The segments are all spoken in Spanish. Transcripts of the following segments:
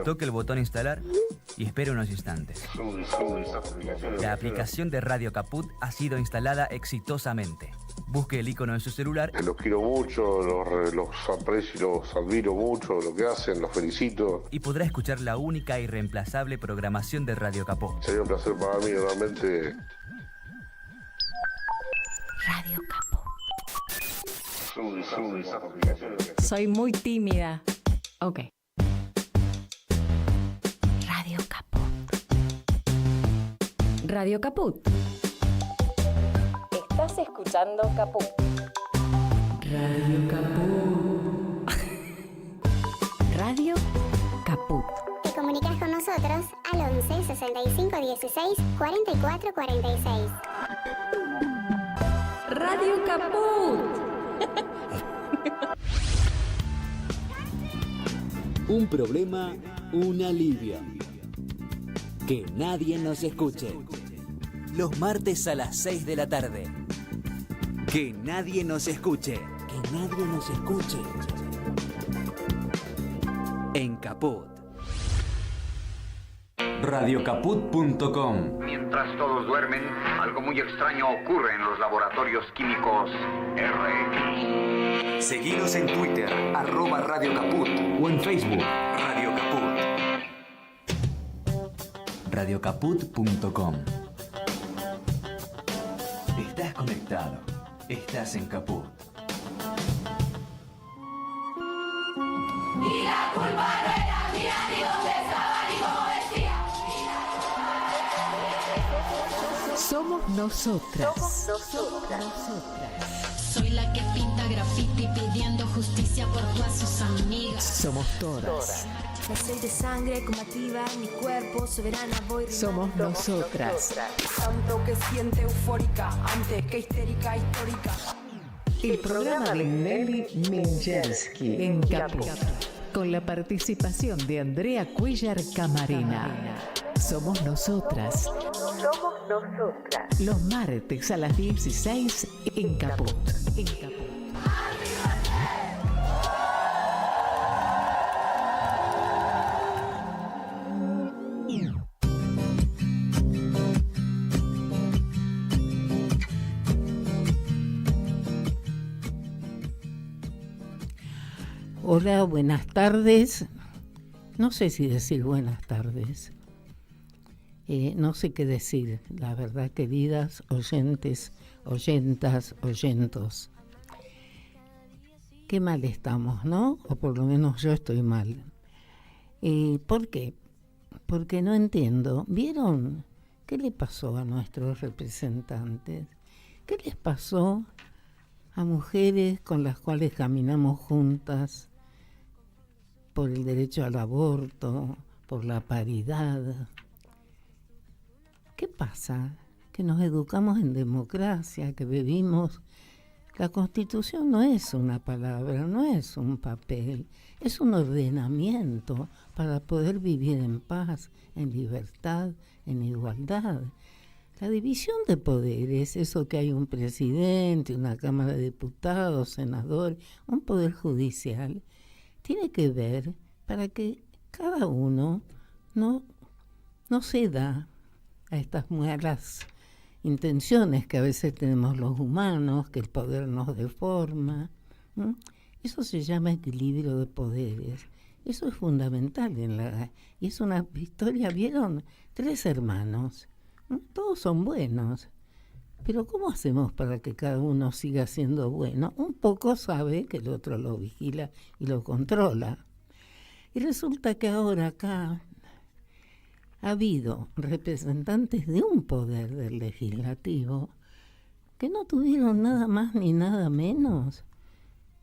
Toque el botón instalar y espere unos instantes. La aplicación de Radio Caput ha sido instalada exitosamente. Busque el icono en su celular. Los quiero mucho, los aprecio, los admiro mucho, lo que hacen, los felicito. Y podrá escuchar la única y irreemplazable programación de Radio Caput. Sería un placer para mí, realmente. Radio Caput. Soy muy tímida. Ok. Radio Caput. Radio Caput. Estás escuchando Caput. Radio Caput. Radio Caput. Te comunicas con nosotros al 11 65 16 44 46. Radio Caput. Un problema, un alivio. Que nadie nos escuche. Los martes a las 6 de la tarde. Que nadie nos escuche. Que nadie nos escuche. En Caput. Radiocaput.com. Mientras todos duermen, algo muy extraño ocurre en los laboratorios químicos RX. Seguinos en Twitter, @Radio Caput, o en Facebook, Radio Caput. Radiocaput.com. Estás conectado. Estás en Caput. Y la culpa no era mía, ni dónde estaba, ni cómo decía. Somos nosotras. Soy la que pinta graffiti pidiendo justicia por todas sus amigas. Somos todas. No soy de sangre combativa, mi cuerpo soberana voy rimando. Somos nosotras. Tanto que siente eufórica, antes que histérica histórica. El programa de Nelly Minchersky en Caput, con la participación de Andrea Cuellar Camarena. Somos nosotras. Somos nosotras. Los martes a las 16 en Caput. Hola, buenas tardes. No sé si decir buenas tardes. No sé qué decir, la verdad, queridas oyentes, oyentas, oyentos. Qué mal estamos, ¿no? O por lo menos yo estoy mal. ¿Por qué? Porque no entiendo. ¿Vieron qué le pasó a nuestros representantes? ¿Qué les pasó a mujeres con las cuales caminamos juntas por el derecho al aborto, por la paridad? ¿Qué pasa? Que nos educamos en democracia, que vivimos. La Constitución no es una palabra, no es un papel, es un ordenamiento para poder vivir en paz, en libertad, en igualdad. La división de poderes, eso que hay un presidente, una Cámara de Diputados, senadores, un poder judicial, tiene que ver para que cada uno no ceda a estas malas intenciones que a veces tenemos los humanos, que el poder nos deforma. Eso se llama equilibrio de poderes. Eso es fundamental y es una historia. ¿Vieron? 3 hermanos. Todos son buenos. Pero ¿cómo hacemos para que cada uno siga siendo bueno? Un poco sabe que el otro lo vigila y lo controla. Y resulta que ahora acá ha habido representantes de un poder del legislativo que no tuvieron nada más ni nada menos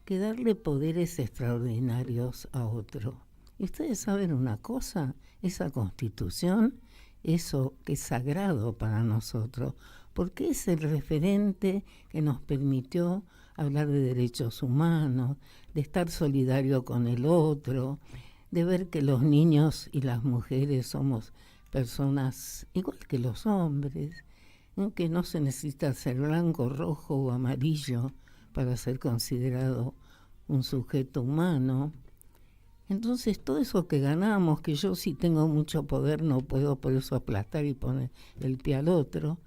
que darle poderes extraordinarios a otro. Y ustedes saben una cosa, esa Constitución, eso que es sagrado para nosotros, porque es el referente que nos permitió hablar de derechos humanos, de estar solidario con el otro, de ver que los niños y las mujeres somos personas igual que los hombres, que no se necesita ser blanco, rojo o amarillo para ser considerado un sujeto humano. Entonces todo eso que ganamos, que yo si tengo mucho poder no puedo por eso aplastar y poner el pie al otro,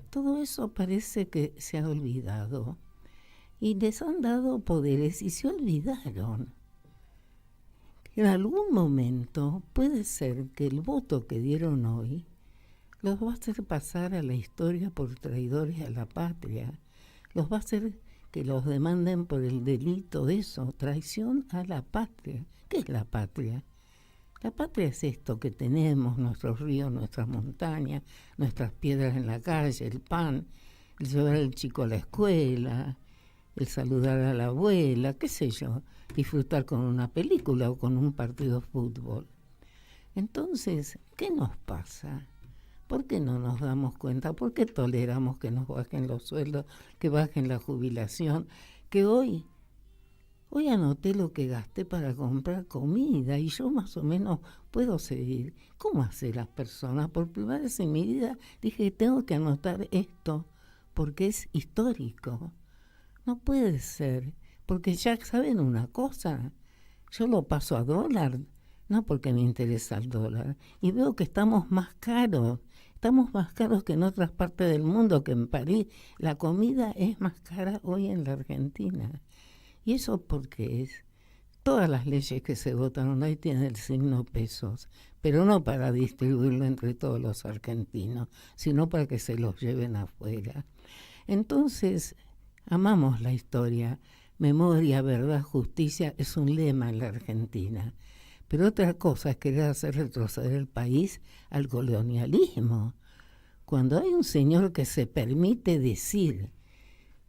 todo eso parece que se ha olvidado. Y les han dado poderes y se olvidaron. En algún momento puede ser que el voto que dieron hoy los va a hacer pasar a la historia por traidores a la patria. Los va a hacer que los demanden por el delito de eso, traición a la patria. ¿Qué es la patria? La patria es esto que tenemos, nuestros ríos, nuestras montañas, nuestras piedras en la calle, el pan, el llevar al chico a la escuela, el saludar a la abuela, qué sé yo, disfrutar con una película o con un partido de fútbol. Entonces, ¿qué nos pasa? ¿Por qué no nos damos cuenta? ¿Por qué toleramos que nos bajen los sueldos, que bajen la jubilación? Que hoy anoté lo que gasté para comprar comida y yo más o menos puedo seguir. ¿Cómo hacen las personas? Por primera vez en mi vida dije, tengo que anotar esto porque es histórico. No puede ser, porque ya saben una cosa, yo lo paso a dólar, no porque me interesa el dólar, y veo que estamos más caros que en otras partes del mundo, que en París la comida es más cara hoy en la Argentina. ¿Y eso por qué es? Todas las leyes que se votan hoy tienen el signo pesos, pero no para distribuirlo entre todos los argentinos, sino para que se los lleven afuera. Entonces, amamos la historia. Memoria, verdad, justicia es un lema en la Argentina. Pero otra cosa es querer hacer retroceder el país al colonialismo. Cuando hay un señor que se permite decir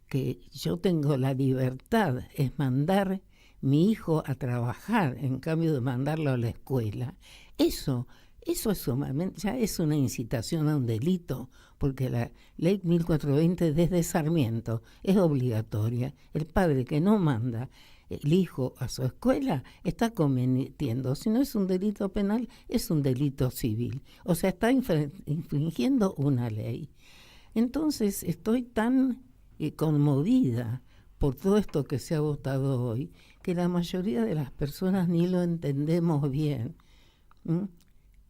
que yo tengo la libertad, es mandar mi hijo a trabajar en cambio de mandarlo a la escuela, eso es sumamente, ya es una incitación a un delito, porque la ley 1420 desde Sarmiento es obligatoria. El padre que no manda el hijo a su escuela está cometiendo, si no es un delito penal, es un delito civil. O sea, está infringiendo una ley. Entonces estoy tan conmovida por todo esto que se ha votado hoy, que la mayoría de las personas ni lo entendemos bien.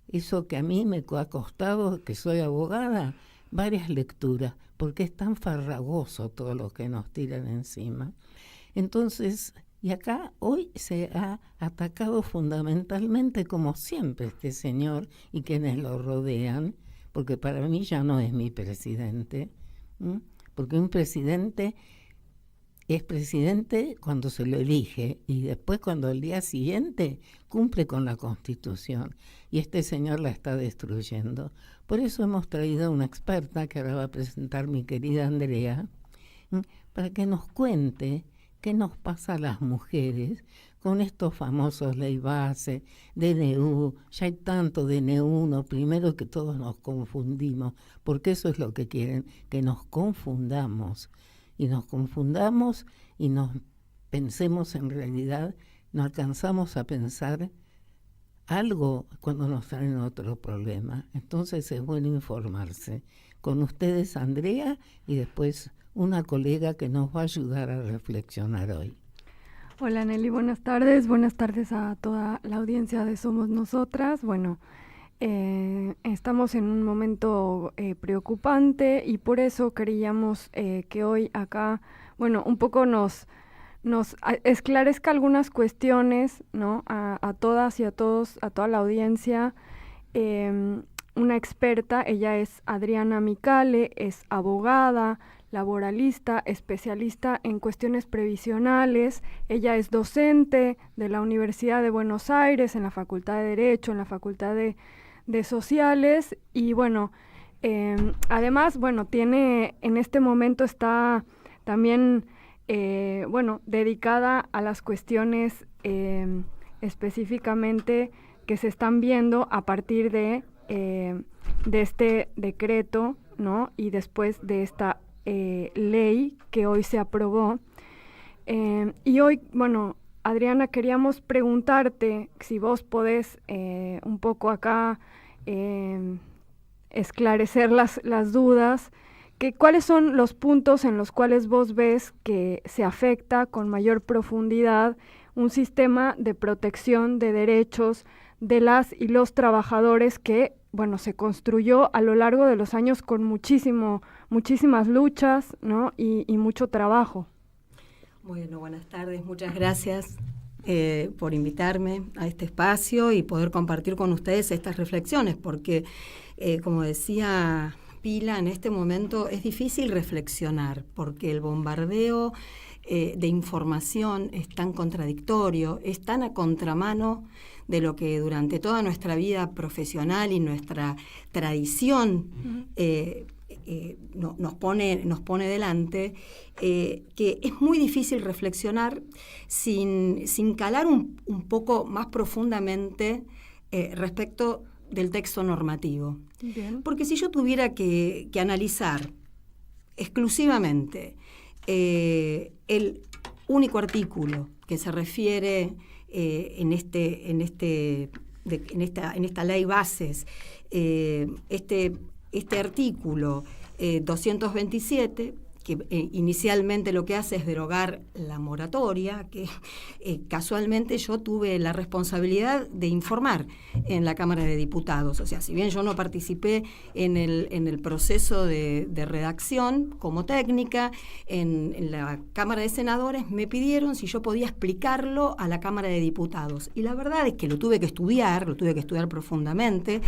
Eso que a mí me ha costado, que soy abogada, varias lecturas, porque es tan farragoso todo lo que nos tiran encima. Entonces, y acá hoy se ha atacado fundamentalmente, como siempre, este señor y quienes lo rodean, porque para mí ya no es mi presidente, porque un presidente es presidente cuando se lo elige y después cuando el día siguiente cumple con la Constitución, y este señor la está destruyendo. Por eso hemos traído a una experta que ahora va a presentar mi querida Andrea, para que nos cuente qué nos pasa a las mujeres con estos famosos ley base, DNU. Ya hay tanto DNU, no, primero que todos nos confundimos, porque eso es lo que quieren, que nos confundamos. Y nos confundamos y nos pensemos en realidad, no alcanzamos a pensar algo cuando nos traen otro problema. Entonces es bueno informarse. Con ustedes Andrea y después una colega que nos va a ayudar a reflexionar hoy. Hola Nelly, buenas tardes a toda la audiencia de Somos Nosotras. Bueno, estamos en un momento preocupante y por eso queríamos que hoy acá, bueno, un poco nos esclarezca algunas cuestiones, ¿no? A todas y a todos, a toda la audiencia. Una experta, ella es Adriana Micale, es abogada, laboralista, especialista en cuestiones previsionales. Ella es docente de la Universidad de Buenos Aires, en la Facultad de Derecho, en la Facultad de Sociales, y bueno, además, bueno, tiene, en este momento está también, dedicada a las cuestiones específicamente que se están viendo a partir de este decreto, ¿no? Y después de esta ley que hoy se aprobó. Y hoy, bueno, Adriana, queríamos preguntarte si vos podés un poco acá esclarecer las dudas, que cuáles son los puntos en los cuales vos ves que se afecta con mayor profundidad un sistema de protección de derechos de las y los trabajadores que, bueno, se construyó a lo largo de los años con muchísimas luchas, ¿no? y mucho trabajo. Bueno, buenas tardes, muchas gracias por invitarme a este espacio y poder compartir con ustedes estas reflexiones, porque, como decía Pila, en este momento es difícil reflexionar, porque el bombardeo de información es tan contradictorio, es tan a contramano de lo que durante toda nuestra vida profesional y nuestra tradición nos pone delante, que es muy difícil reflexionar sin calar un poco más profundamente respecto del texto normativo. Bien. Porque si yo tuviera que analizar exclusivamente el único artículo que se refiere en esta ley bases, este artículo 227, que inicialmente lo que hace es derogar la moratoria, que casualmente yo tuve la responsabilidad de informar en la Cámara de Diputados. O sea, si bien yo no participé en el proceso de redacción como técnica, en la Cámara de Senadores me pidieron si yo podía explicarlo a la Cámara de Diputados. Y la verdad es que lo tuve que estudiar profundamente,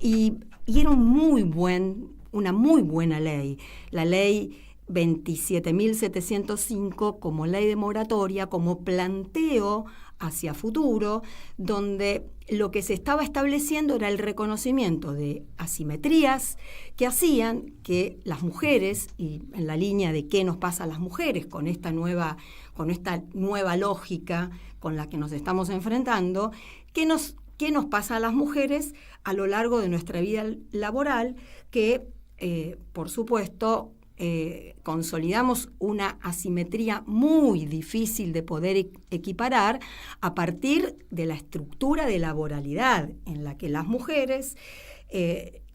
y era una muy buena ley, la ley 27.705 como ley de moratoria, como planteo hacia futuro, donde lo que se estaba estableciendo era el reconocimiento de asimetrías que hacían que las mujeres, y en la línea de qué nos pasa a las mujeres con esta nueva lógica con la que nos estamos enfrentando, qué nos pasa a las mujeres a lo largo de nuestra vida laboral, que por supuesto consolidamos una asimetría muy difícil de poder equiparar a partir de la estructura de laboralidad en la que las mujeres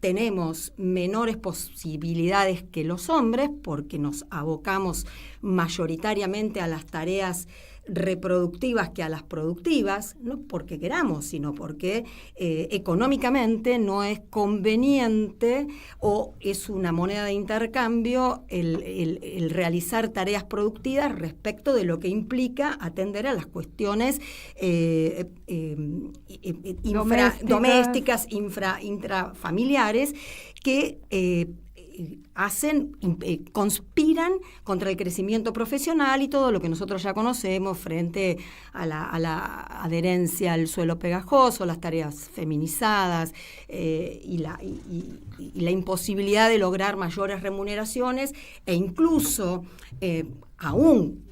tenemos menores posibilidades que los hombres, porque nos abocamos mayoritariamente a las tareas reproductivas que a las productivas, no porque queramos, sino porque económicamente no es conveniente o es una moneda de intercambio el realizar tareas productivas respecto de lo que implica atender a las cuestiones domésticas, intrafamiliares, que conspiran contra el crecimiento profesional y todo lo que nosotros ya conocemos frente a la adherencia al suelo pegajoso, las tareas feminizadas y la imposibilidad de lograr mayores remuneraciones, e incluso aún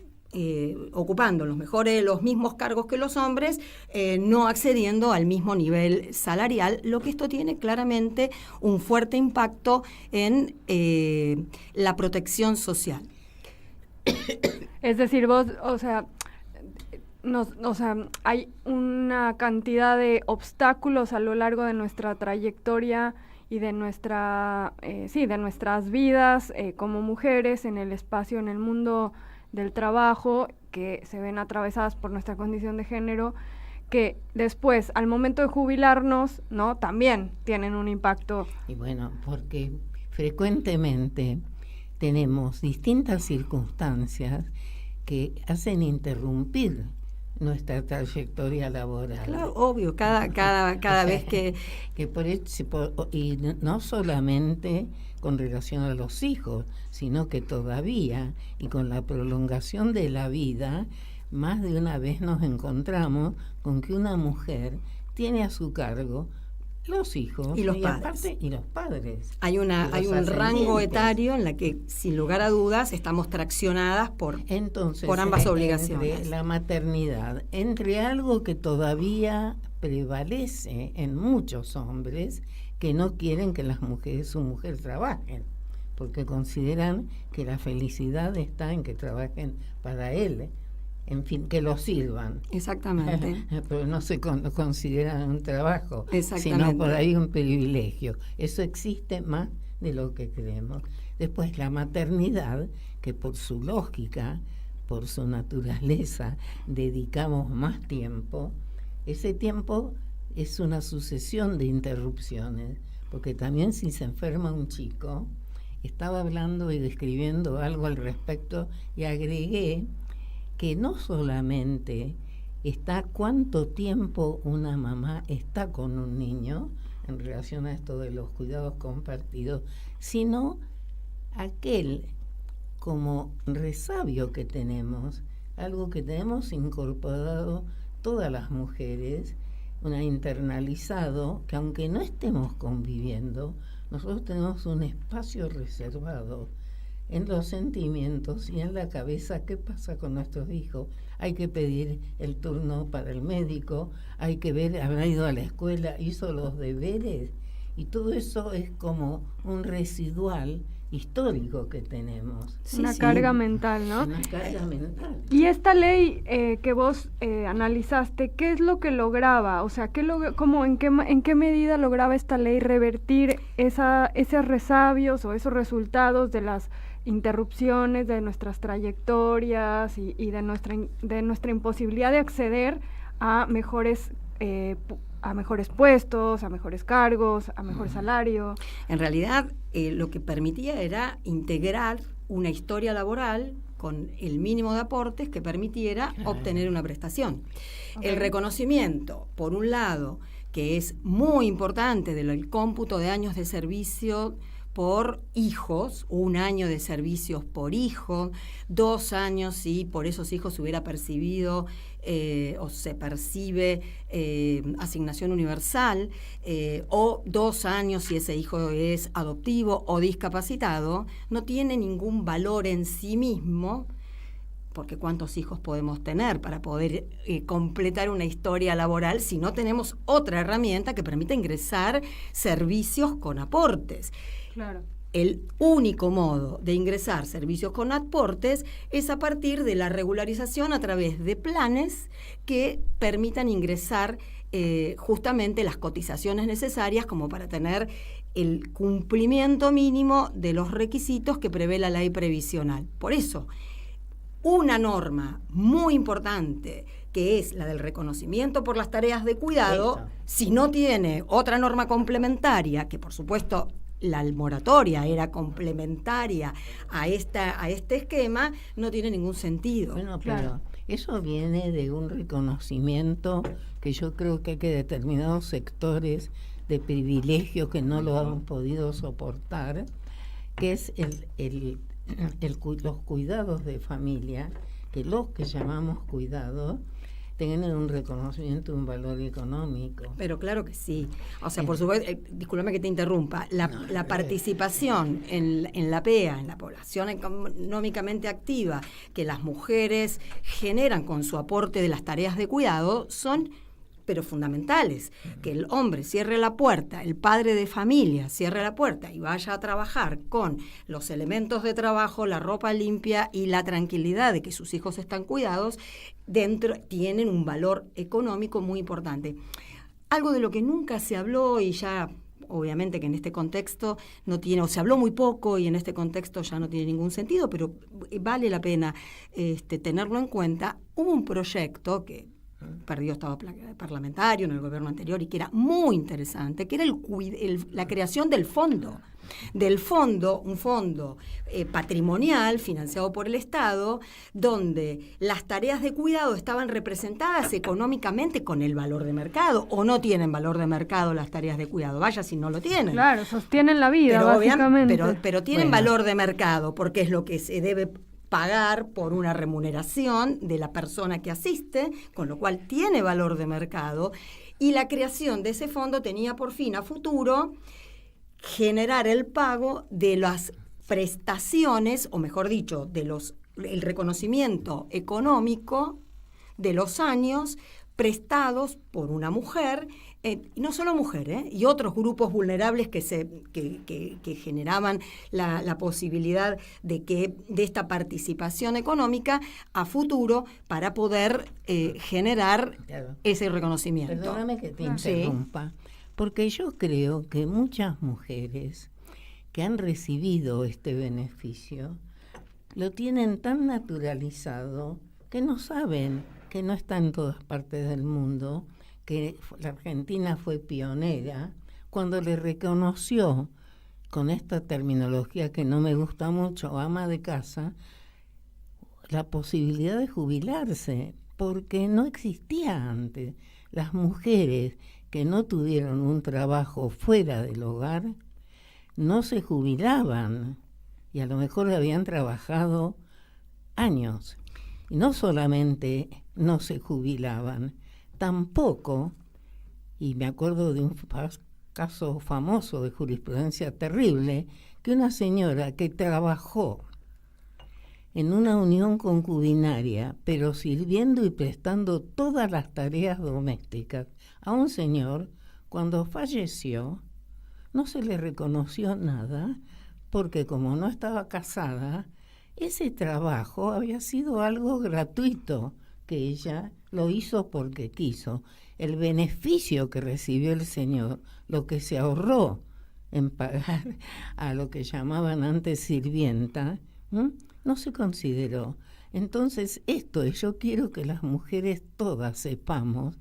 ocupando los mismos cargos que los hombres, no accediendo al mismo nivel salarial, lo que esto tiene claramente un fuerte impacto en la protección social. Es decir, vos, hay una cantidad de obstáculos a lo largo de nuestra trayectoria y de nuestras vidas como mujeres en el espacio, en el mundo del trabajo, que se ven atravesadas por nuestra condición de género, que después, al momento de jubilarnos, ¿no?, también tienen un impacto. Y bueno, porque frecuentemente tenemos distintas circunstancias que hacen interrumpir nuestra trayectoria laboral. Claro, obvio, cada vez que y no solamente con relación a los hijos, sino que todavía, y con la prolongación de la vida, más de una vez nos encontramos con que una mujer tiene a su cargo los hijos y los padres. Hay un rango etario en la que, sin lugar a dudas, estamos traccionadas por ambas obligaciones. Entre la maternidad, entre algo que todavía prevalece en muchos hombres, que no quieren que su mujer trabajen, porque consideran que la felicidad está en que trabajen para él, en fin, que lo sirvan. Exactamente. Pero no se consideran un trabajo, sino por ahí un privilegio. Eso existe más de lo que creemos. Después la maternidad, que por su lógica por su naturaleza dedicamos más tiempo, ese tiempo es una sucesión de interrupciones, porque también si se enferma un chico, estaba hablando y describiendo algo al respecto y agregué que no solamente está cuánto tiempo una mamá está con un niño en relación a esto de los cuidados compartidos, sino aquel como resabio que tenemos, algo que tenemos incorporado todas las mujeres, una internalizado, que aunque no estemos conviviendo, nosotros tenemos un espacio reservado en los sentimientos y en la cabeza. ¿Qué pasa con nuestros hijos? Hay que pedir el turno para el médico, hay que ver, habrá ido a la escuela, hizo los deberes, y todo eso es como un residual histórico que tenemos. Una carga mental, ¿no? Una carga mental. Y esta ley que vos analizaste, ¿qué es lo que lograba? O sea, ¿en qué medida lograba esta ley revertir esos resabios o esos resultados de las interrupciones de nuestras trayectorias y de nuestra imposibilidad de acceder a mejores puestos, a mejores cargos, a mejor salario? En realidad, lo que permitía era integrar una historia laboral con el mínimo de aportes que permitiera obtener una prestación. Okay. El reconocimiento, por un lado, que es muy importante del cómputo de años de servicio por hijos, 1 año de servicios por hijo, 2 años si por esos hijos se hubiera percibido o se percibe asignación universal, o 2 años si ese hijo es adoptivo o discapacitado, no tiene ningún valor en sí mismo, porque ¿cuántos hijos podemos tener para poder completar una historia laboral si no tenemos otra herramienta que permita ingresar servicios con aportes? Claro. El único modo de ingresar servicios con aportes es a partir de la regularización a través de planes que permitan ingresar justamente las cotizaciones necesarias como para tener el cumplimiento mínimo de los requisitos que prevé la ley previsional. Por eso, una norma muy importante, que es la del reconocimiento por las tareas de cuidado, si no tiene otra norma complementaria, que por supuesto la moratoria era complementaria a este esquema, no tiene ningún sentido. Bueno, pero eso viene de un reconocimiento que yo creo que hay que determinados sectores de privilegio que no lo han podido soportar, que es los cuidados de familia, que los que llamamos cuidados tengan un reconocimiento, un valor económico. Pero claro que sí. O sea, por supuesto, discúlpame que te interrumpa, la participación en la PEA, en la población económicamente activa, que las mujeres generan con su aporte de las tareas de cuidado, son pero fundamentales. Que el hombre cierre la puerta, el padre de familia cierre la puerta y vaya a trabajar con los elementos de trabajo, la ropa limpia y la tranquilidad de que sus hijos están cuidados, dentro tienen un valor económico muy importante. Algo de lo que nunca se habló y ya obviamente que en este contexto no tiene, o se habló muy poco y en este contexto ya no tiene ningún sentido, pero vale la pena tenerlo en cuenta. Hubo un proyecto que perdió estado parlamentario en el gobierno anterior y que era muy interesante, que era la creación del fondo, un fondo patrimonial financiado por el Estado, donde las tareas de cuidado estaban representadas económicamente con el valor de mercado, o no tienen valor de mercado las tareas de cuidado, vaya si no lo tienen. Claro, sostienen la vida, básicamente. Pero tienen valor de mercado, porque es lo que se debe pagar por una remuneración de la persona que asiste, con lo cual tiene valor de mercado, y la creación de ese fondo tenía por fin a futuro generar el pago de las prestaciones, o mejor dicho, el reconocimiento económico de los años prestados por una mujer, y no solo mujer, y otros grupos vulnerables que generaban la posibilidad de esta participación económica a futuro para poder generar ese reconocimiento. Perdóname que te interrumpa, porque yo creo que muchas mujeres que han recibido este beneficio lo tienen tan naturalizado que no saben que no está en todas partes del mundo, que la Argentina fue pionera cuando le reconoció, con esta terminología que no me gusta mucho, ama de casa, la posibilidad de jubilarse, porque no existía antes. Las mujeres que no tuvieron un trabajo fuera del hogar no se jubilaban y a lo mejor habían trabajado años. Y no solamente no se jubilaban, tampoco, y me acuerdo de un caso famoso de jurisprudencia terrible, que una señora que trabajó en una unión concubinaria, pero sirviendo y prestando todas las tareas domésticas a un señor, cuando falleció, no se le reconoció nada, porque como no estaba casada, ese trabajo había sido algo gratuito, que ella lo hizo porque quiso. El beneficio que recibió el señor, lo que se ahorró en pagar a lo que llamaban antes sirvienta, no se consideró. Entonces, yo quiero que las mujeres todas sepamos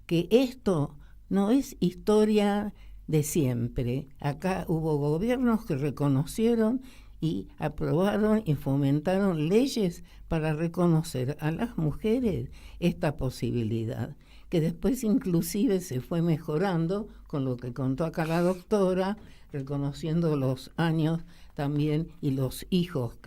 que esto no es historia de siempre. Acá hubo gobiernos que reconocieron y aprobaron y fomentaron leyes para reconocer a las mujeres esta posibilidad, que después inclusive se fue mejorando con lo que contó acá la doctora, reconociendo los años también y los hijos,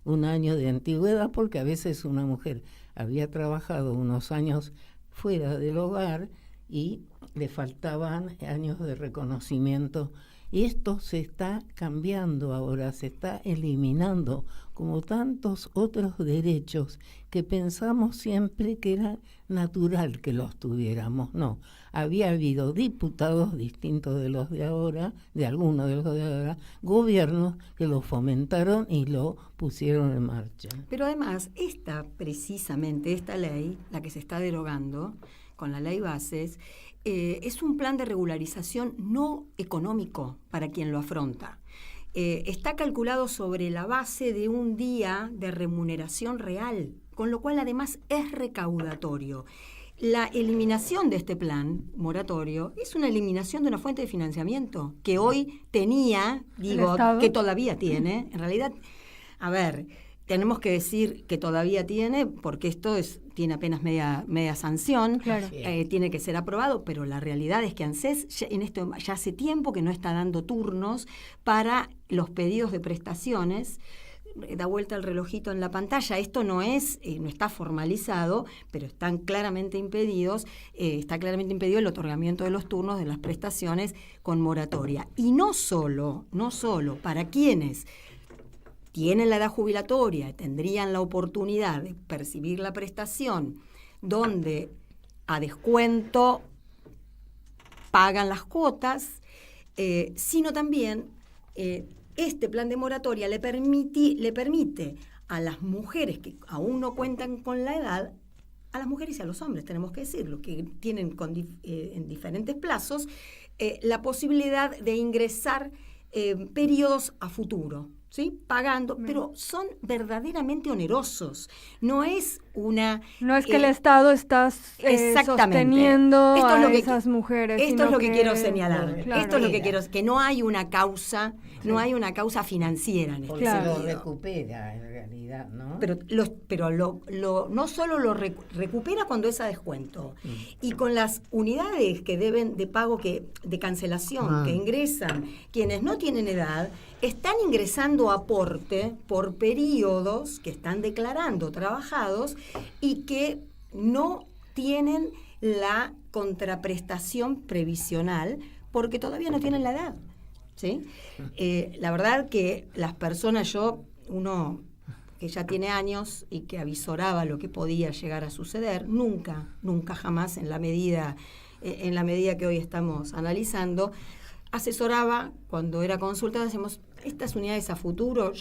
un año de antigüedad, porque a veces una mujer había trabajado unos años fuera del hogar y le faltaban años de reconocimiento. Y esto se está cambiando ahora, se está eliminando, como tantos otros derechos que pensamos siempre que era natural que los tuviéramos. No, había habido diputados distintos de los de ahora, de algunos de los de ahora, gobiernos que lo fomentaron y lo pusieron en marcha. Pero además, precisamente esta ley, la que se está derogando con la ley Bases, es un plan de regularización no económico para quien lo afronta. Está calculado sobre la base de un día de remuneración real, con lo cual además es recaudatorio. La eliminación de este plan moratorio es una eliminación de una fuente de financiamiento que hoy tenía, que todavía tiene. En realidad, tenemos que decir que todavía tiene, porque esto tiene apenas media sanción, claro. Tiene que ser aprobado, pero la realidad es que ANSES ya hace tiempo que no está dando turnos para los pedidos de prestaciones. Da vuelta el relojito en la pantalla. Esto no está formalizado, pero están claramente impedidos. Está claramente impedido el otorgamiento de los turnos de las prestaciones con moratoria. Y no solo para quienes tienen la edad jubilatoria, tendrían la oportunidad de percibir la prestación, donde a descuento pagan las cuotas, sino también este plan de moratoria le permite a las mujeres que aún no cuentan con la edad, a las mujeres y a los hombres, tenemos que decirlo, que tienen en diferentes plazos, la posibilidad de ingresar periodos a futuro, ¿sí? Pagando, pero son verdaderamente onerosos. No es que el Estado está sosteniendo a esas mujeres. Esto es lo que quiero señalar. Claro, esto es lo que quiero, que no hay una causa, no hay una causa financiera en esto. Porque se lo recupera en realidad, ¿no? Pero no solo lo recupera cuando es a descuento. Y con las unidades que deben de pago de cancelación que ingresan quienes no tienen edad, están ingresando aporte por periodos que están declarando trabajados y que no tienen la contraprestación previsional porque todavía no tienen la edad, ¿sí? La verdad que las personas, uno que ya tiene años y que avisoraba lo que podía llegar a suceder, nunca jamás en la medida que hoy estamos analizando, asesoraba cuando era consultada, decimos, estas unidades a futuro,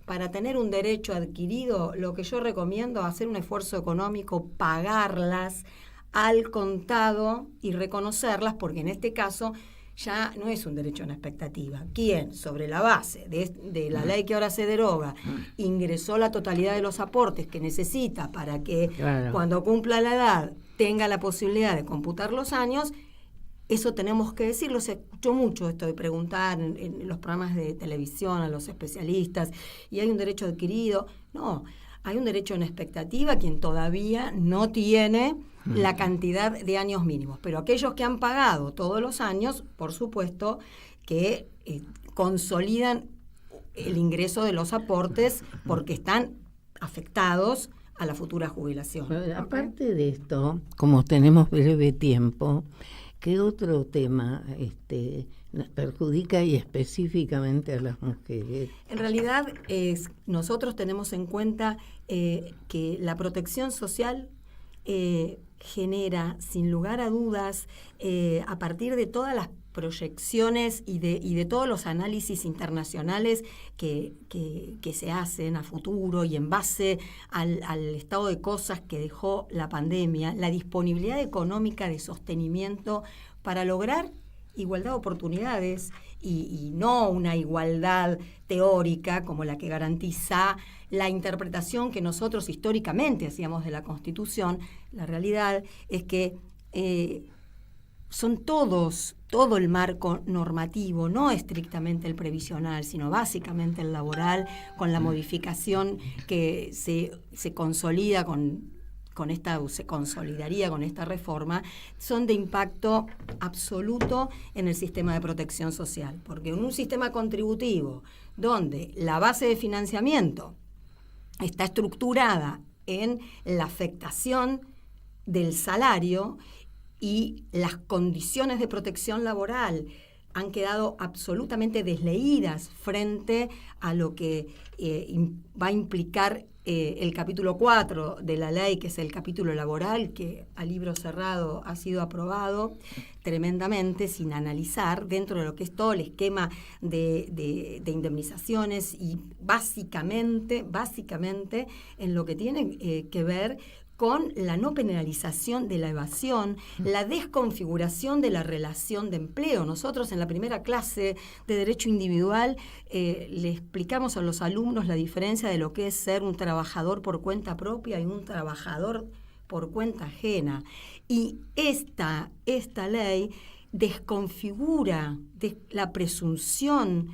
para tener un derecho adquirido, lo que yo recomiendo es hacer un esfuerzo económico, pagarlas al contado y reconocerlas, porque en este caso ya no es un derecho a una expectativa. ¿Quién, sobre la base de la ley que ahora se deroga, ingresó la totalidad de los aportes que necesita para que cuando cumpla la edad tenga la posibilidad de computar los años? Eso tenemos que decirlo. Se escuchó mucho esto de preguntar en los programas de televisión a los especialistas, y hay un derecho adquirido. No, hay un derecho en expectativa quien todavía no tiene la cantidad de años mínimos. Pero aquellos que han pagado todos los años, por supuesto, que consolidan el ingreso de los aportes porque están afectados a la futura jubilación. Aparte de esto, como tenemos breve tiempo, ¿qué otro tema nos perjudica y específicamente a las mujeres? En realidad, nosotros tenemos en cuenta que la protección social genera, sin lugar a dudas, a partir de todas las proyecciones y de todos los análisis internacionales que se hacen a futuro y en base al estado de cosas que dejó la pandemia, la disponibilidad económica de sostenimiento para lograr igualdad de oportunidades y no una igualdad teórica como la que garantiza la interpretación que nosotros históricamente hacíamos de la Constitución. La realidad es que son todo el marco normativo, no estrictamente el previsional, sino básicamente el laboral, con la modificación que se consolida se consolidaría con esta reforma, son de impacto absoluto en el sistema de protección social, porque en un sistema contributivo donde la base de financiamiento está estructurada en la afectación del salario y las condiciones de protección laboral han quedado absolutamente desleídas frente a lo que va a implicar el capítulo 4 de la ley, que es el capítulo laboral, que a libro cerrado ha sido aprobado tremendamente, sin analizar, dentro de lo que es todo el esquema de indemnizaciones y básicamente en lo que tiene que ver con la no penalización de la evasión, la desconfiguración de la relación de empleo. Nosotros en la primera clase de Derecho Individual le explicamos a los alumnos la diferencia de lo que es ser un trabajador por cuenta propia y un trabajador por cuenta ajena. Y esta ley desconfigura la presunción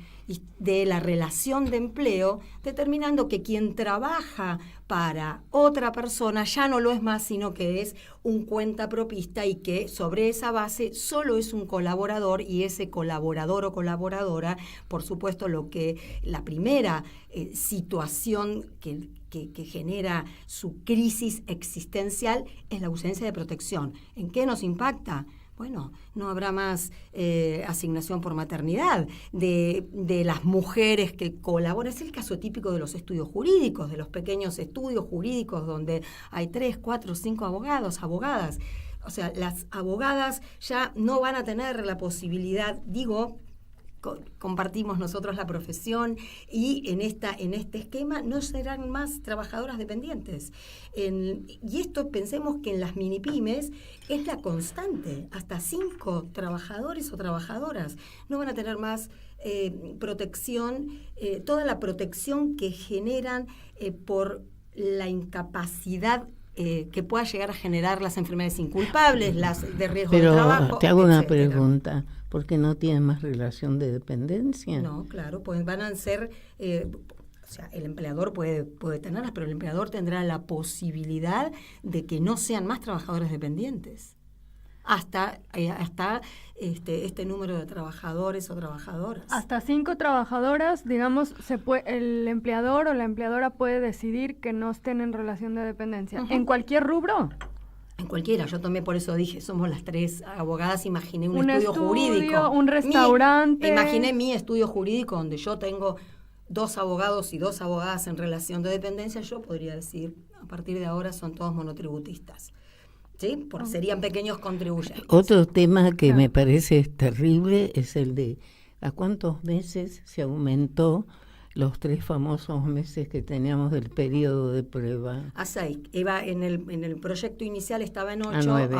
de la relación de empleo, determinando que quien trabaja para otra persona ya no lo es más, sino que es un cuentapropista y que sobre esa base solo es un colaborador, y ese colaborador o colaboradora, por supuesto, la primera situación que genera su crisis existencial es la ausencia de protección. ¿En qué nos impacta? Bueno, no habrá más asignación por maternidad de las mujeres que colaboran. Es el caso típico de los estudios jurídicos, de los pequeños estudios jurídicos donde hay 3, 4, 5 abogados, abogadas. O sea, las abogadas ya no van a tener la posibilidad, compartimos nosotros la profesión, y en este esquema no serán más trabajadoras dependientes. Y esto, pensemos que en las mini pymes es la constante, hasta 5 trabajadores o trabajadoras no van a tener más protección, toda la protección que generan por la incapacidad que pueda llegar a generar las enfermedades inculpables, las de riesgo de trabajo. Pero te hago una pregunta, ¿por qué no tienen más relación de dependencia? No, claro, pues van a ser, o sea, el empleador puede tenerlas, pero el empleador tendrá la posibilidad de que no sean más trabajadores dependientes, hasta este número de trabajadores o trabajadoras. Hasta 5 trabajadoras, digamos, el empleador o la empleadora puede decidir que no estén en relación de dependencia. Uh-huh. ¿En cualquier rubro? En cualquiera. Yo tomé, por eso dije, somos las 3 abogadas, imaginé un estudio jurídico. Un restaurante. Imaginé mi estudio jurídico donde yo tengo 2 abogados y 2 abogadas en relación de dependencia. Yo podría decir, a partir de ahora son todos monotributistas. ¿Sí? Porque serían pequeños contribuyentes. Otro tema que me parece terrible es el de ¿a cuántos meses se aumentó los 3 famosos meses que teníamos del periodo de prueba? A 6. Eva, en el proyecto inicial estaba en 8, 9,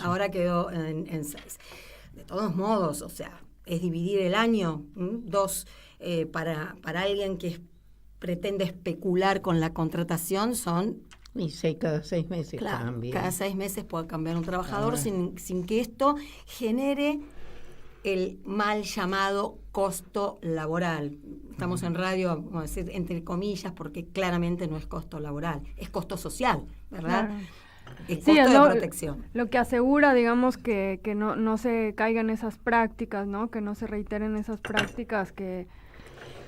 ahora quedó en 6. de todos modos, o sea, es dividir el año, 2 para alguien que pretende especular con la contratación son... Y cada 6 meses cambia. Cada 6 meses puede cambiar un trabajador sin que esto genere el mal llamado costo laboral. Estamos en radio, vamos a decir, entre comillas, porque claramente no es costo laboral, es costo social, ¿verdad? Claro. Es costo de protección. Lo que asegura, digamos, que no se caigan esas prácticas, ¿no? Que no se reiteren esas prácticas que...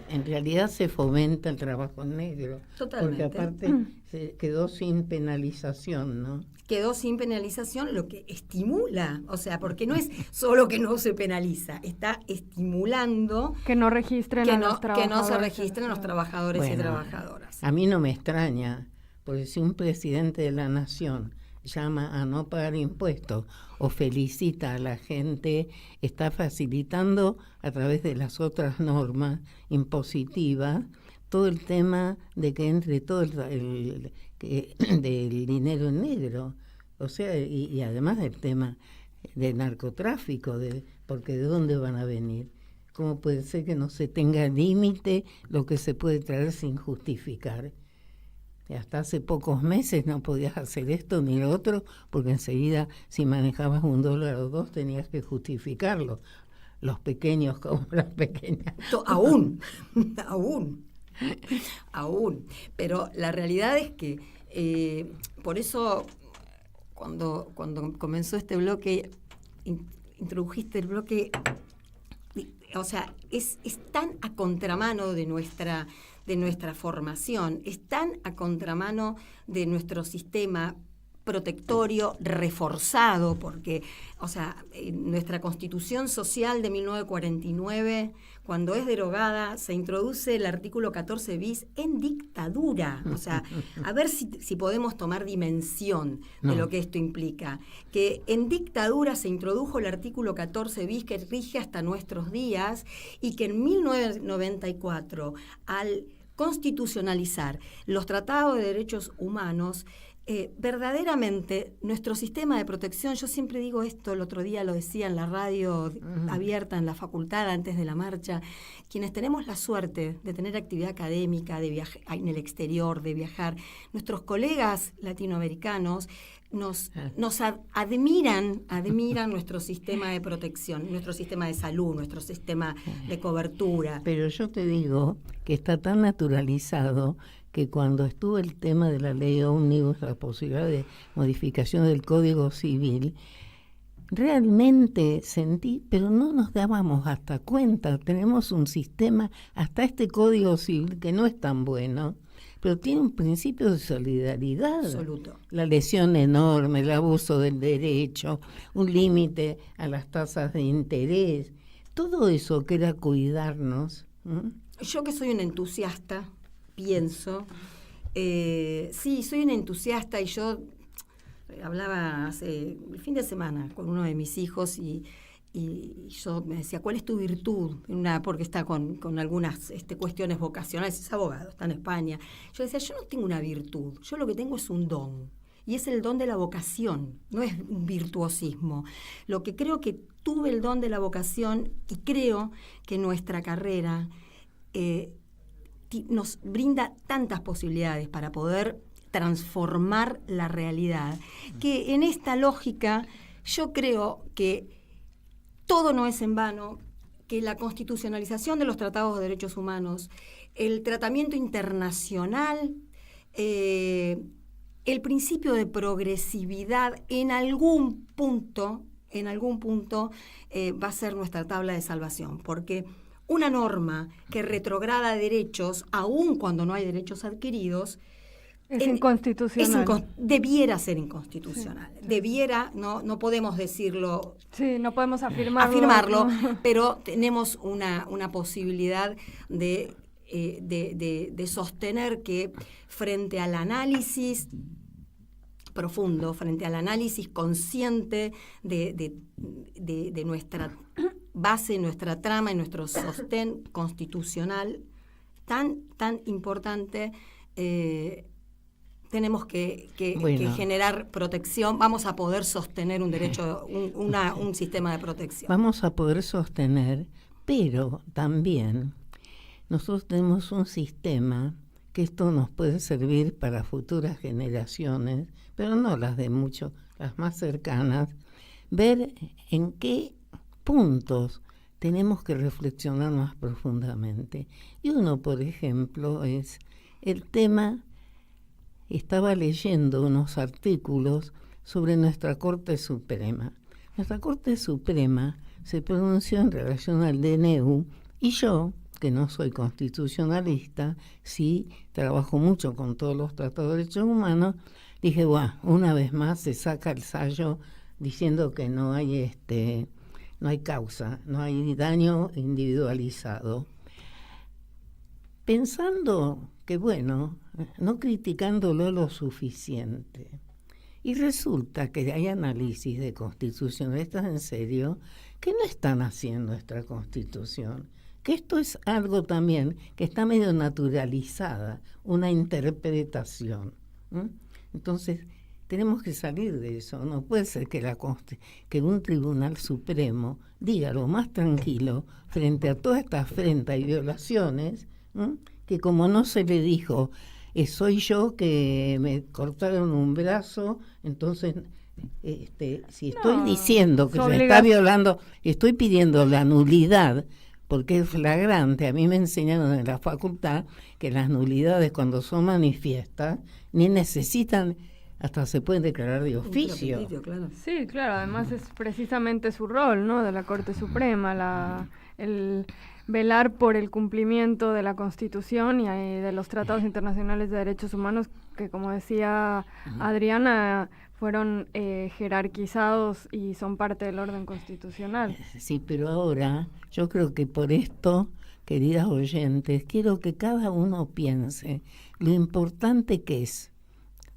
En realidad se fomenta el trabajo negro. Totalmente. Porque aparte se quedó sin penalización, ¿no? Quedó sin penalización, lo que estimula, o sea, porque no es solo que no se penaliza, está estimulando que no registren a los trabajadores. Que no se registren los trabajadores y trabajadoras. A mí no me extraña, porque si un presidente de la nación llama a no pagar impuestos o felicita a la gente, está facilitando a través de las otras normas impositivas todo el tema de que entre todo del dinero en negro, o sea, y además del tema del narcotráfico, porque ¿de dónde van a venir? ¿Cómo puede ser que no se tenga límite lo que se puede traer sin justificar? Hasta hace pocos meses no podías hacer esto ni lo otro, porque enseguida si manejabas $1 o 2 tenías que justificarlo. Los pequeños como las pequeñas. Aún. Pero la realidad es que por eso cuando comenzó este bloque, introdujiste el bloque, o sea, es tan a contramano de nuestra formación, es tan a contramano de nuestro sistema protectorio reforzado, porque, o sea, nuestra Constitución Social de 1949, cuando es derogada, se introduce el artículo 14 bis en dictadura. O sea, a ver si podemos tomar dimensión de lo que esto implica. Que en dictadura se introdujo el artículo 14 bis que rige hasta nuestros días y que en 1994, al constitucionalizar los tratados de derechos humanos, verdaderamente nuestro sistema de protección, yo siempre digo esto, el otro día lo decía en la radio abierta en la facultad antes de la marcha, quienes tenemos la suerte de tener actividad académica, de viajar en el exterior, de viajar, nuestros colegas latinoamericanos nos admiran nuestro sistema de protección, nuestro sistema de salud, nuestro sistema de cobertura. Pero yo te digo que está tan naturalizado que cuando estuvo el tema de la ley ómnibus, la posibilidad de modificación del Código Civil, realmente sentí, pero no nos dábamos hasta cuenta, tenemos un sistema, hasta este Código Civil que no es tan bueno, pero tiene un principio de solidaridad. Absoluto. La lesión enorme, el abuso del derecho, un límite a las tasas de interés, todo eso que era cuidarnos. Yo que soy una entusiasta, pienso, sí, soy una entusiasta y yo hablaba hace el fin de semana con uno de mis hijos y yo me decía, ¿cuál es tu virtud? Porque está con algunas cuestiones vocacionales, es abogado, está en España. Yo decía, yo no tengo una virtud, yo lo que tengo es un don, y es el don de la vocación, no es un virtuosismo. Lo que creo que tuve el don de la vocación y creo que nuestra carrera nos brinda tantas posibilidades para poder transformar la realidad, que en esta lógica yo creo que todo no es en vano, que la constitucionalización de los tratados de derechos humanos, el tratamiento internacional, el principio de progresividad en algún punto va a ser nuestra tabla de salvación, porque una norma que retrograda derechos, aun cuando no hay derechos adquiridos, es inconstitucional. Debiera ser inconstitucional. Sí. Debiera, no podemos decirlo. Sí, no podemos afirmarlo, ¿no? Pero tenemos una posibilidad de sostener que frente al análisis profundo, frente al análisis consciente de nuestra base, nuestra trama y nuestro sostén constitucional tan importante, tenemos que Bueno. generar protección, vamos a poder sostener un derecho, un sistema de protección. Vamos a poder sostener, pero también nosotros tenemos un sistema que esto nos puede servir para futuras generaciones, pero no las de mucho, las más cercanas, ver en qué puntos tenemos que reflexionar más profundamente. Y uno, por ejemplo, es el tema, estaba leyendo unos artículos sobre nuestra Corte Suprema. Nuestra Corte Suprema se pronunció en relación al DNU y yo, que no soy constitucionalista, sí trabajo mucho con todos los tratados de derechos humanos, dije, una vez más se saca el sallo diciendo que no hay causa, no hay daño individualizado. Pensando que, no criticándolo lo suficiente. Y resulta que hay análisis de constitucionalistas en serio que no están haciendo nuestra Constitución. Que esto es algo también que está medio naturalizada, una interpretación. Entonces, tenemos que salir de eso. No puede ser que un tribunal supremo diga lo más tranquilo frente a toda esta afrenta y violaciones, que como no se le dijo, soy yo que me cortaron un brazo, entonces si estoy diciendo que se está violando, estoy pidiendo la nulidad, porque es flagrante. A mí me enseñaron en la facultad que las nulidades, cuando son manifiestas, ni necesitan, hasta se pueden declarar de oficio. Claro. Sí, claro, además es precisamente su rol, ¿no?, de la Corte Suprema, el velar por el cumplimiento de la Constitución y de los tratados internacionales de derechos humanos que, como decía Adriana, fueron jerarquizados y son parte del orden constitucional. Sí, pero ahora yo creo que por esto, queridas oyentes, quiero que cada uno piense lo importante que es.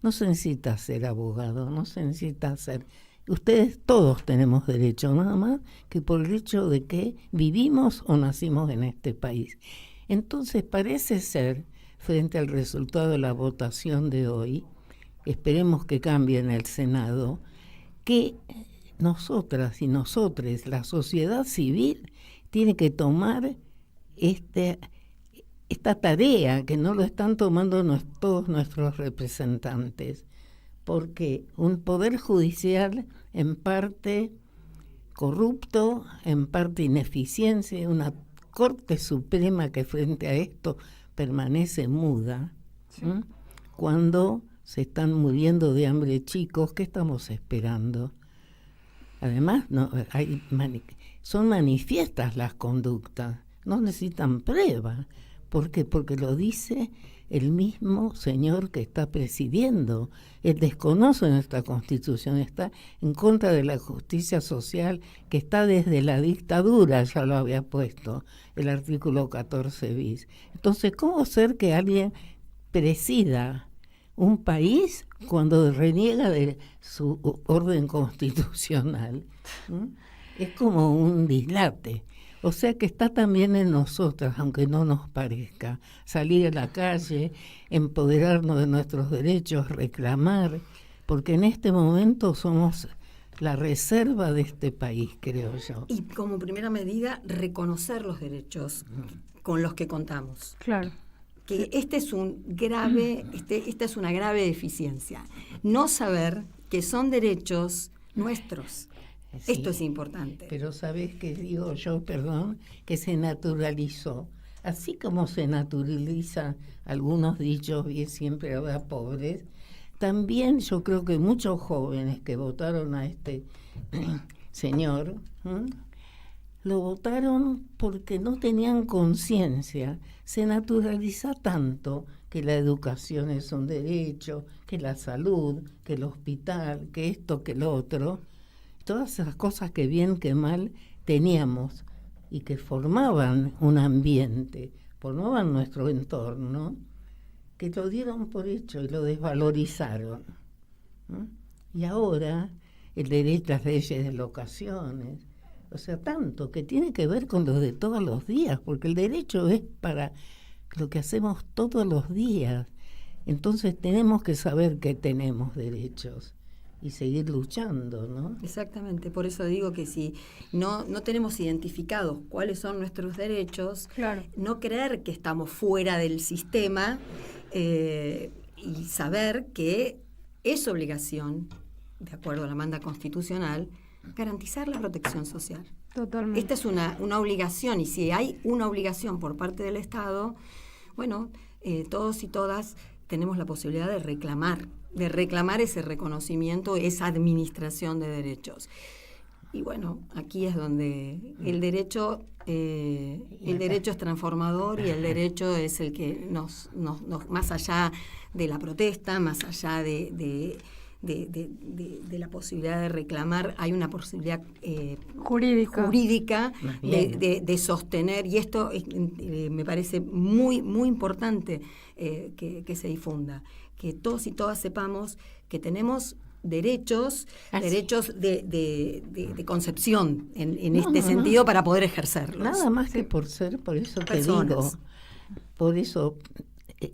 No se necesita ser abogado, no se necesita ser... Ustedes todos tenemos derecho, nada más que por el hecho de que vivimos o nacimos en este país. Entonces parece ser, frente al resultado de la votación de hoy, esperemos que cambie en el Senado, que nosotras y nosotres, la sociedad civil, tiene que tomar esta tarea, que no lo están tomando todos nuestros representantes, porque un poder judicial en parte corrupto, en parte ineficiencia, una Corte Suprema que frente a esto permanece muda, sí. Cuando se están muriendo de hambre chicos, ¿qué estamos esperando? Además, son manifiestas las conductas, no necesitan prueba. ¿Por qué? Porque lo dice el mismo señor que está presidiendo. Él desconoce nuestra Constitución, está en contra de la justicia social que está desde la dictadura, ya lo había puesto el artículo 14 bis. Entonces, ¿cómo ser que alguien presida un país cuando reniega de su orden constitucional? Es como un dislate. O sea que está también en nosotras, aunque no nos parezca, salir a la calle, empoderarnos de nuestros derechos, reclamar, porque en este momento somos la reserva de este país, creo yo. Y como primera medida, reconocer los derechos con los que contamos. Claro. Que esta es una grave deficiencia. No saber que son derechos nuestros. Sí, esto es importante. Pero ¿sabes qué digo yo, que se naturalizó? Así como se naturaliza algunos dichos, bien siempre habrá pobres, también yo creo que muchos jóvenes que votaron a este señor, lo votaron porque no tenían conciencia. Se naturaliza tanto que la educación es un derecho, que la salud, que el hospital, que esto, que lo otro. Todas esas cosas que bien que mal teníamos y que formaban un ambiente, formaban nuestro entorno, que lo dieron por hecho y lo desvalorizaron. Y ahora el derecho a las leyes de locaciones, o sea, tanto que tiene que ver con lo de todos los días, porque el derecho es para lo que hacemos todos los días. Entonces tenemos que saber que tenemos derechos y seguir luchando, ¿no? Exactamente, por eso digo que si no tenemos identificados cuáles son nuestros derechos, claro, no creer que estamos fuera del sistema y saber que es obligación, de acuerdo a la manda constitucional, garantizar la protección social. Totalmente. Esta es una obligación, y si hay una obligación por parte del Estado, bueno, todos y todas tenemos la posibilidad de reclamar ese reconocimiento, esa administración de derechos. Y bueno, aquí es donde el derecho es transformador, y el derecho es el que nos más allá de la protesta, más allá de la posibilidad de reclamar, hay una posibilidad jurídica de sostener, y esto me parece muy, muy importante que se difunda, que todos y todas sepamos que tenemos derechos de concepción en este sentido para poder ejercerlos. Nada más que por eso personas. Te digo, por eso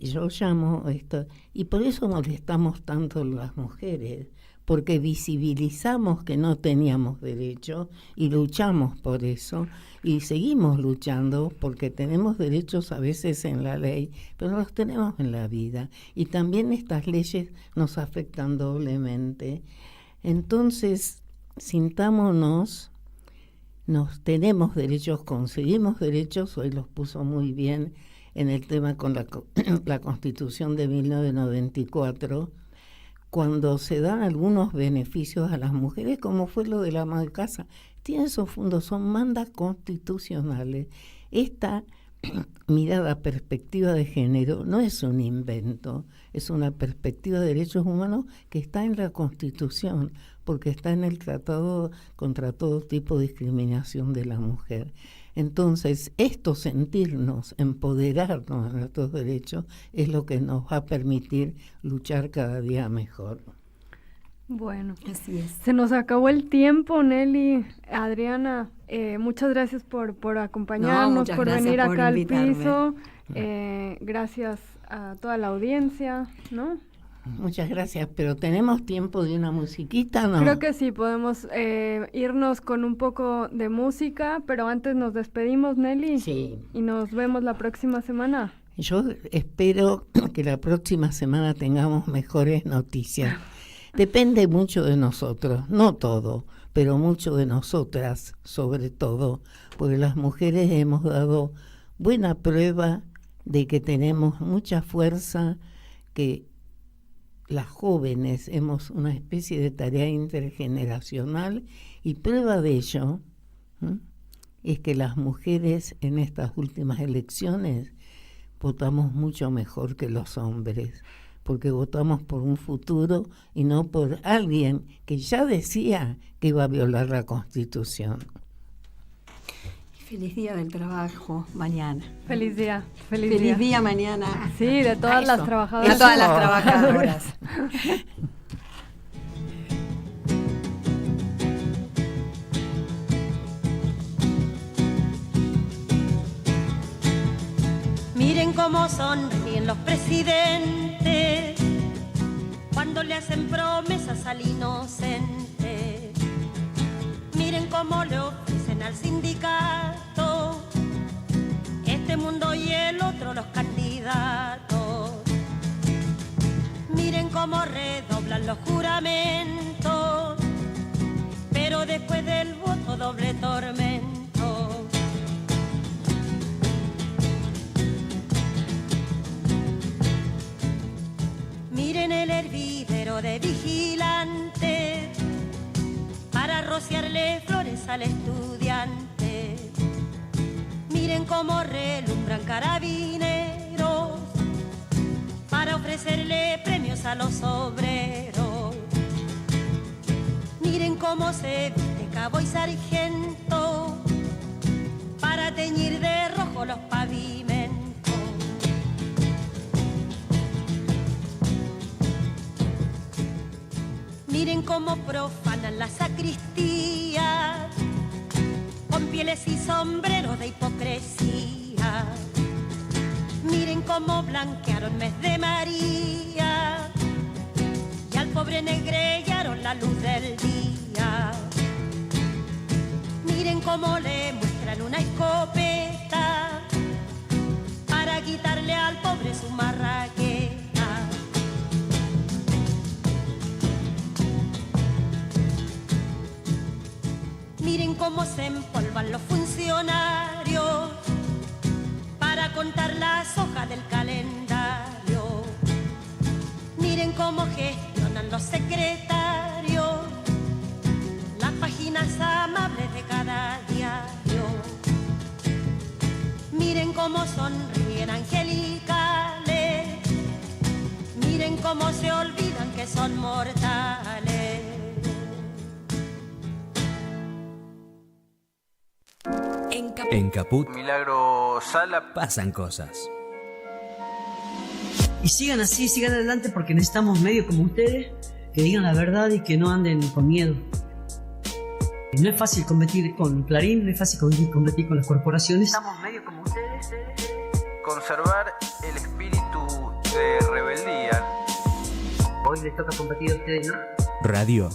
yo llamo esto, y por eso molestamos tanto las mujeres, porque visibilizamos que no teníamos derecho y luchamos por eso, y seguimos luchando porque tenemos derechos a veces en la ley, pero los tenemos en la vida, y también estas leyes nos afectan doblemente. Entonces, sintámonos, nos tenemos derechos, conseguimos derechos, hoy los puso muy bien en el tema con la Constitución de 1994, cuando se dan algunos beneficios a las mujeres, como fue lo de la ama de casa. Tienen esos fondos, son mandas constitucionales. Esta mirada, perspectiva de género, no es un invento, es una perspectiva de derechos humanos que está en la Constitución, porque está en el Tratado contra todo tipo de discriminación de la mujer. Entonces, sentirnos, empoderarnos de nuestros derechos, es lo que nos va a permitir luchar cada día mejor. Bueno, así es. Se nos acabó el tiempo, Nelly, Adriana. Muchas gracias por acompañarnos, por venir acá al piso. Gracias a toda la audiencia, ¿no? Muchas gracias, pero ¿tenemos tiempo de una musiquita, no? Creo que sí, podemos irnos con un poco de música, pero antes nos despedimos, Nelly. Sí. Y nos vemos la próxima semana. Yo espero que la próxima semana tengamos mejores noticias. Depende mucho de nosotros, no todo, pero mucho de nosotras, sobre todo, porque las mujeres hemos dado buena prueba de que tenemos mucha fuerza, que las jóvenes hemos una especie de tarea intergeneracional, y prueba de ello es que las mujeres en estas últimas elecciones votamos mucho mejor que los hombres, porque votamos por un futuro y no por alguien que ya decía que iba a violar la Constitución. Feliz día del trabajo mañana. Feliz día. Feliz día mañana. Sí, de todas las trabajadoras. De todas las trabajadoras. Miren cómo sonríen los presidentes cuando le hacen promesas al inocente. Miren cómo le ofrecen al sindicato este mundo y el otro los candidatos. Miren cómo redoblan los juramentos, pero después del voto doble tormento. Miren el hervidero de vigilantes para rociarle flores al estudiante. Miren cómo relumbran carabineros para ofrecerle premios a los obreros. Miren cómo se viste cabo y sargento para teñir de rojo los pavimentos. Miren cómo profanan la sacristía con pieles y sombreros de hipocresía. Miren cómo blanquearon mes de María y al pobre negrellaron la luz del día. Miren cómo le muestran una escopeta para quitarle al pobre su marraqueta. Miren cómo se empolvan los funcionarios para contar las hojas del calendario. Miren cómo gestionan los secretarios las páginas amables de cada diario. Miren cómo sonríen angelicales. Miren cómo se olvidan que son mortales. En Caput, Milagro Sala, pasan cosas. Y sigan así, sigan adelante, porque necesitamos medios como ustedes que digan la verdad y que no anden con miedo. No es fácil competir con Clarín, no es fácil competir con las corporaciones. Necesitamos medios como ustedes. Conservar el espíritu de rebeldía. Hoy les toca competir a ustedes, ¿no? Radio